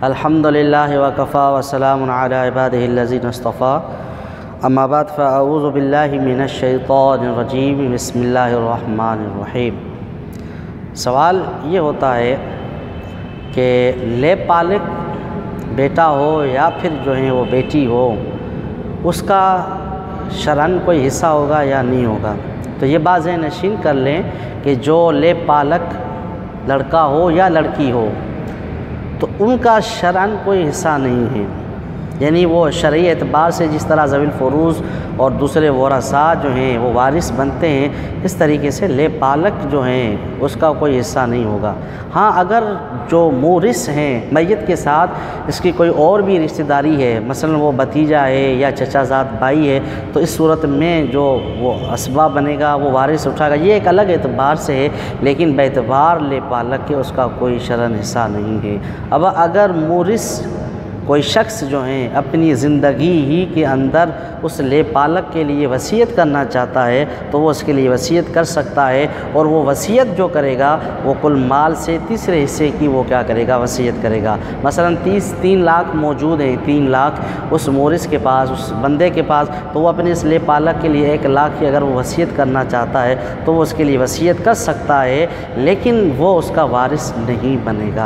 الحمد للہ وکفا وسلام علی عبادہ الذین اصطفیٰ اما بعد فاعوذ باللہ من الشیطان الرجیم بسم اللہ الرحمن الرحیم۔ سوال یہ ہوتا ہے کہ لے پالک بیٹا ہو یا پھر جو ہے وہ بیٹی ہو، اس کا شرعاً کوئی حصہ ہوگا یا نہیں ہوگا؟ تو یہ بات ذہن نشین کر لیں کہ جو لے پالک لڑکا ہو یا لڑکی ہو تو ان کا شرعاً کوئی حصہ نہیں ہے، یعنی وہ شرعی اعتبار سے جس طرح ذوی الفروض اور دوسرے ورثاء جو ہیں وہ وارث بنتے ہیں، اس طریقے سے لے پالک جو ہیں اس کا کوئی حصہ نہیں ہوگا۔ ہاں اگر جو مورث ہیں میت کے ساتھ اس کی کوئی اور بھی رشتہ داری ہے، مثلا وہ بھتیجا ہے یا چچا زاد بھائی ہے، تو اس صورت میں جو وہ اسباب بنے گا وہ وارث اٹھائے گا، یہ ایک الگ اعتبار سے ہے، لیکن بے اعتبار لے پالک کے اس کا کوئی شرعاً حصہ نہیں ہے۔ اب اگر مورث کوئی شخص جو ہیں اپنی زندگی ہی کے اندر اس لے پالک کے لیے وصیت کرنا چاہتا ہے تو وہ اس کے لیے وصیت کر سکتا ہے، اور وہ وصیت جو کرے گا وہ کل مال سے تیسرے حصے کی وہ کیا کرے گا، وصیت کرے گا۔ مثلا 3 لاکھ موجود ہیں، 3 لاکھ اس مورث کے پاس، اس بندے کے پاس، تو وہ اپنے اس لے پالک کے لیے 1 لاکھ کی اگر وہ وصیت کرنا چاہتا ہے تو وہ اس کے لیے وصیت کر سکتا ہے، لیکن وہ اس کا وارث نہیں بنے گا۔